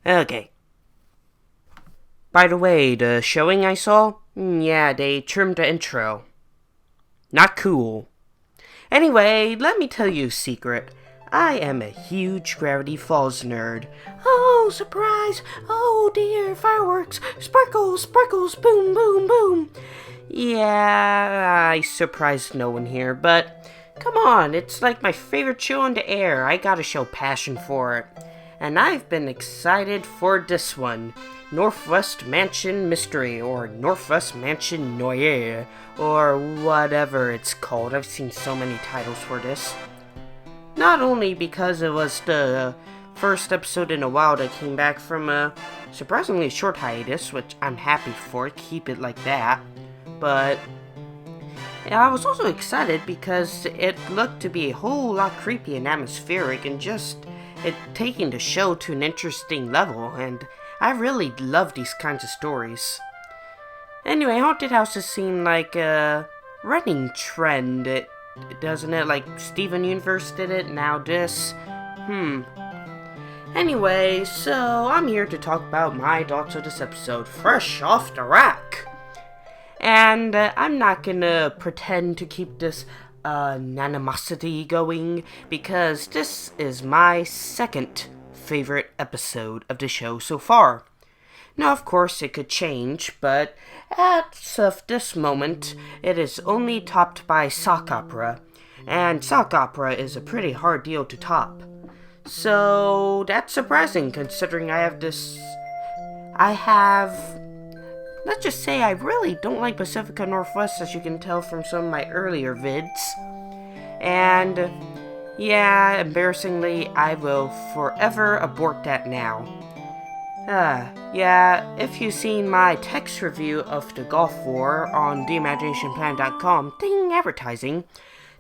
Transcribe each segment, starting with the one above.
Okay. By the way, the showing I saw, yeah, they trimmed the intro. Not cool. Anyway, let me tell you a secret. I am a huge Gravity Falls nerd. Oh, surprise! Oh dear, fireworks! Sparkles, sparkles, boom, boom, boom! Yeah, I surprised no one here, but come on, it's like my favorite show on the air. I gotta show passion for it. And I've been excited for this one. Northwest Mansion Mystery, or Northwest Mansion Noir, or whatever it's called. I've seen so many titles for this. Not only because it was the first episode in a while that came back from a surprisingly short hiatus, which I'm happy for, keep it like that, but I was also excited because it looked to be a whole lot creepy and atmospheric and just it taking the show to an interesting level, and I really love these kinds of stories. Anyway, haunted houses seem like a running trend, doesn't it? Like Steven Universe did it, now this. Anyway, so I'm here to talk about my thoughts of this episode, fresh off the rack. And I'm not gonna pretend to keep this anonymity going, because this is my second favorite episode of the show so far. Now, of course, it could change, but as of this moment, it is only topped by sock opera, and sock opera is a pretty hard deal to top. So, that's surprising, considering let's just say I really don't like Pacifica Northwest, as you can tell from some of my earlier vids. And yeah, embarrassingly, I will forever abort that now. Yeah, if you've seen my text review of the Gulf War on theimaginationplanet.com, ding, advertising,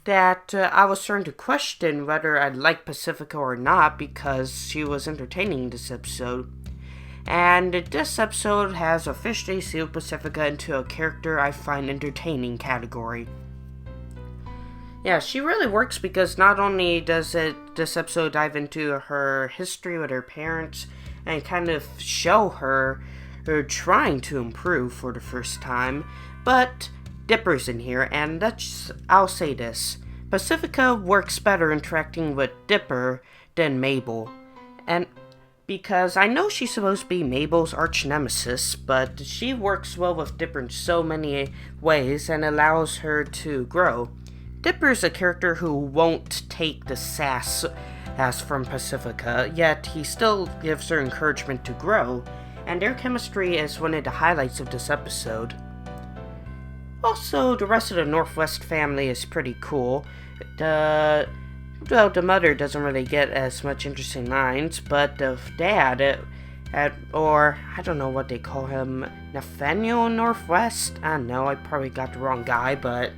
that I was starting to question whether I'd like Pacifica or not because she was entertaining this episode. And this episode has officially sealed Pacifica into a character I find entertaining category. Yeah, she really works because not only does this episode dive into her history with her parents and kind of show her trying to improve for the first time, but Dipper's in here, and I'll say this. Pacifica works better interacting with Dipper than Mabel. And because I know she's supposed to be Mabel's arch nemesis, but she works well with Dipper in so many ways and allows her to grow. Dipper's a character who won't take the sass as from Pacifica, yet he still gives her encouragement to grow, and their chemistry is one of the highlights of this episode. Also, the rest of the Northwest family is pretty cool. The mother doesn't really get as much interesting lines, but the dad, or I don't know what they call him, Nathaniel Northwest? I don't know, I probably got the wrong guy, but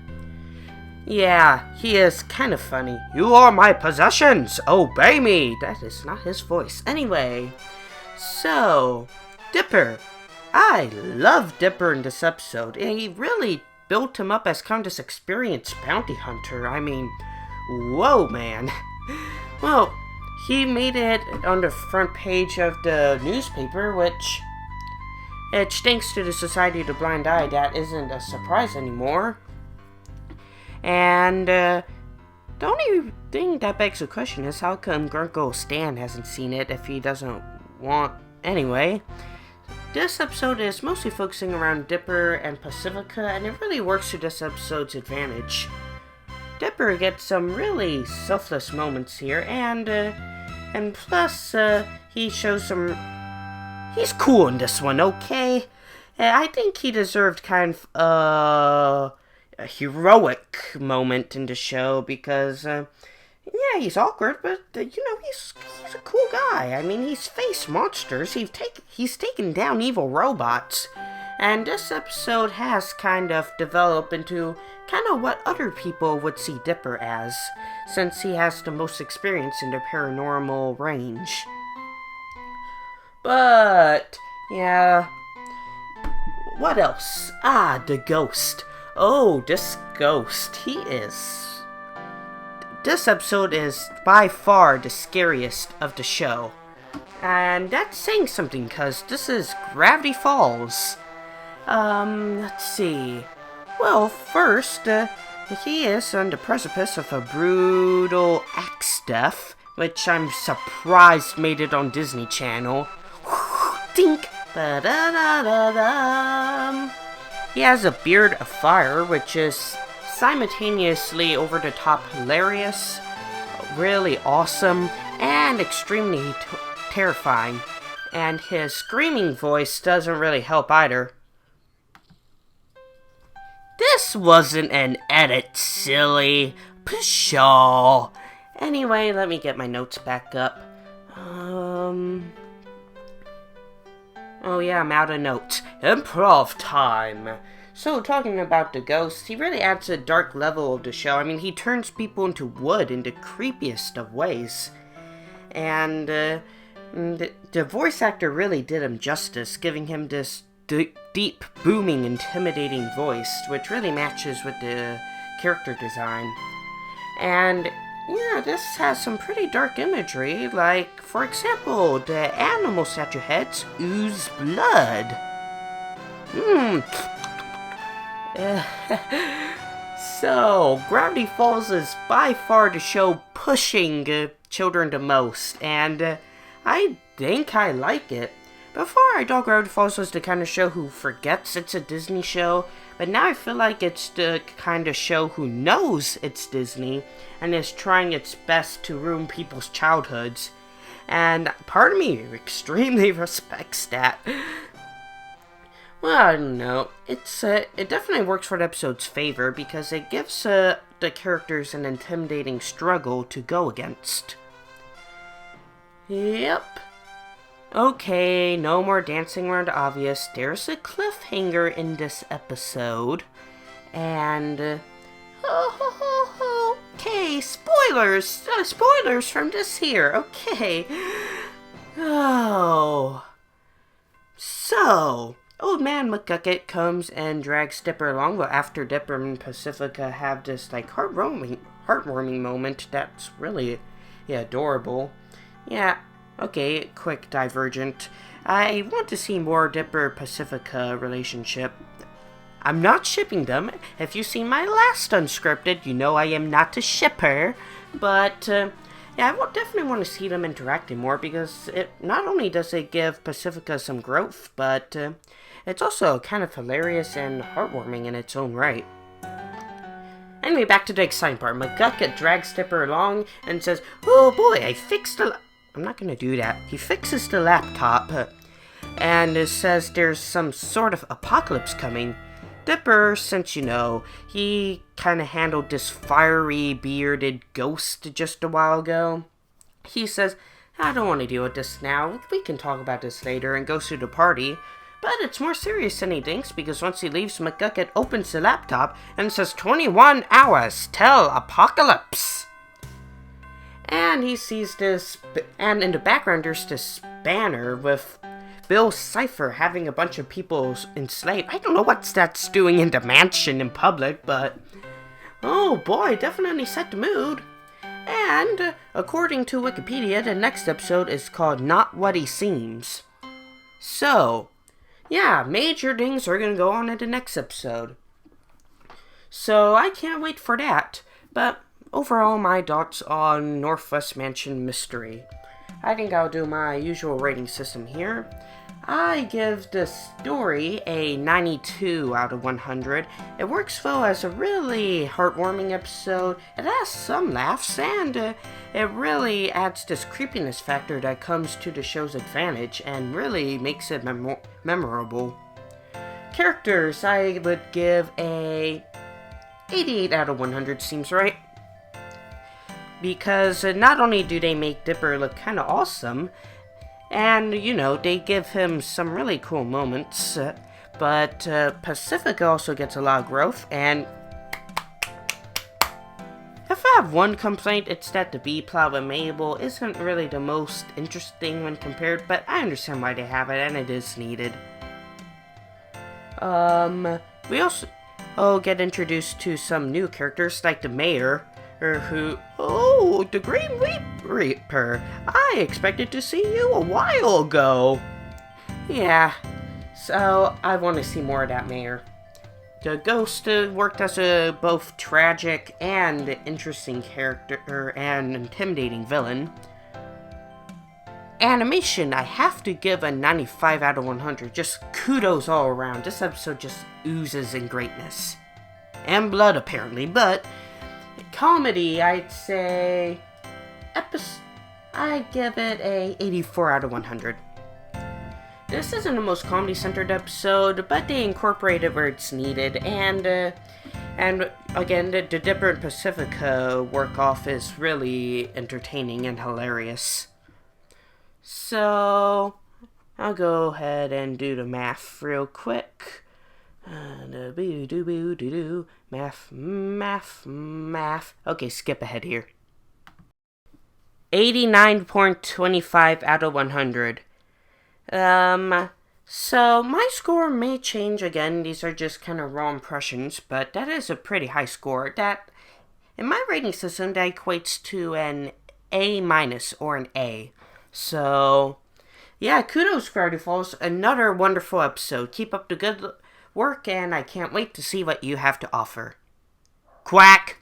yeah, he is kind of funny. You are my possessions! Obey me! That is not his voice. Anyway, so, Dipper. I love Dipper in this episode. He really built him up as kind of this experienced bounty hunter. I mean, whoa, man. Well, he made it on the front page of the newspaper, which thanks to the Society of the Blind Eye, that isn't a surprise anymore. And the only thing that begs the question is how come Grunkle Stan hasn't seen it if he doesn't want... Anyway, this episode is mostly focusing around Dipper and Pacifica, and it really works to this episode's advantage. Dipper gets some really selfless moments here, and plus, he shows some... He's cool in this one, okay? I think he deserved kind of, a heroic moment in the show because, yeah, he's awkward, but, he's a cool guy. I mean, he's faced monsters, he's taken down evil robots, and this episode has kind of developed into kind of what other people would see Dipper as, since he has the most experience in the paranormal range. But, yeah, what else? The ghost. Oh, this ghost. This episode is by far the scariest of the show. And that's saying something, because this is Gravity Falls. Let's see. Well, first, he is on the precipice of a brutal axe death, which I'm surprised made it on Disney Channel. Dink! Ba-da-da-da-dum. He has a beard of fire, which is simultaneously over-the-top hilarious, really awesome, and extremely terrifying. And his screaming voice doesn't really help either. This wasn't an edit, silly. Pshaw. Anyway, let me get my notes back up. Oh yeah, I'm out of notes. Improv time. So, talking about the ghost, he really adds a dark level of the show. I mean, he turns people into wood in the creepiest of ways. And, the voice actor really did him justice, giving him this deep, booming, intimidating voice, which really matches with the character design. And yeah, this has some pretty dark imagery, like, for example, the animal statue heads ooze blood. So, Gravity Falls is by far the show pushing children the most, and I think I like it. Before, I thought Gravity Falls was the kind of show who forgets it's a Disney show, but now I feel like it's the kind of show who knows it's Disney and is trying its best to ruin people's childhoods. And part of me extremely respects that. Well, I don't know. It definitely works for the episode's favor because it gives the characters an intimidating struggle to go against. Yep. Okay, no more dancing around the obvious. There's a cliffhanger in this episode. And, okay, spoilers! Spoilers from this here, okay. Oh. So, Old Man McGucket comes and drags Dipper along, but after Dipper and Pacifica have this, like, heartwarming moment that's really adorable. Yeah. Okay, quick divergent. I want to see more Dipper-Pacifica relationship. I'm not shipping them. If you've seen my last Unscripted, you know I am not a shipper. But, yeah, I definitely want to see them interacting more because not only does it give Pacifica some growth, but it's also kind of hilarious and heartwarming in its own right. Anyway, back to the exciting part. McGucket drags Dipper along and says, "Oh boy, I fixed the..." I'm not going to do that. He fixes the laptop and it says there's some sort of apocalypse coming. Dipper, since he kind of handled this fiery, bearded ghost just a while ago, he says, "I don't want to deal with this now. We can talk about this later," and goes to the party. But it's more serious than he thinks because once he leaves, McGucket opens the laptop and says 21 hours till apocalypse. And he sees this, and in the background there's this banner with Bill Cipher having a bunch of people enslaved. I don't know what that's doing in the mansion in public, but oh boy, definitely set the mood. And according to Wikipedia, the next episode is called Not What He Seems. So, yeah, major things are gonna go on in the next episode. So I can't wait for that, but overall, my thoughts on Northwest Mansion Mystery. I think I'll do my usual rating system here. I give the story a 92 out of 100. It works well as a really heartwarming episode. It has some laughs, and it really adds this creepiness factor that comes to the show's advantage and really makes it memorable. Characters, I would give a 88 out of 100, seems right. Because not only do they make Dipper look kind of awesome, and, they give him some really cool moments, but Pacifica also gets a lot of growth, and if I have one complaint, it's that the B-plot with Mabel isn't really the most interesting when compared, but I understand why they have it, and it is needed. We also get introduced to some new characters like the mayor, the Green Reaper. I expected to see you a while ago. Yeah, so I want to see more of that mayor. The ghost worked as a both tragic and interesting character and intimidating villain. Animation, I have to give a 95 out of 100. Just kudos all around. This episode just oozes in greatness. And blood, apparently, but comedy, I'd say... I'd give it a 84 out of 100. This isn't the most comedy-centered episode, but they incorporate it where it's needed, and again, the Dipper and Pacifica work-off is really entertaining and hilarious. So, I'll go ahead and do the math real quick. Math. Okay, skip ahead here. 89.25 out of 100. So my score may change again. These are just kind of raw impressions, but that is a pretty high score. That, in my rating system, that equates to an A- or an A. So, yeah, kudos, Gravity Falls. Another wonderful episode. Keep up the good work, and I can't wait to see what you have to offer. Quack!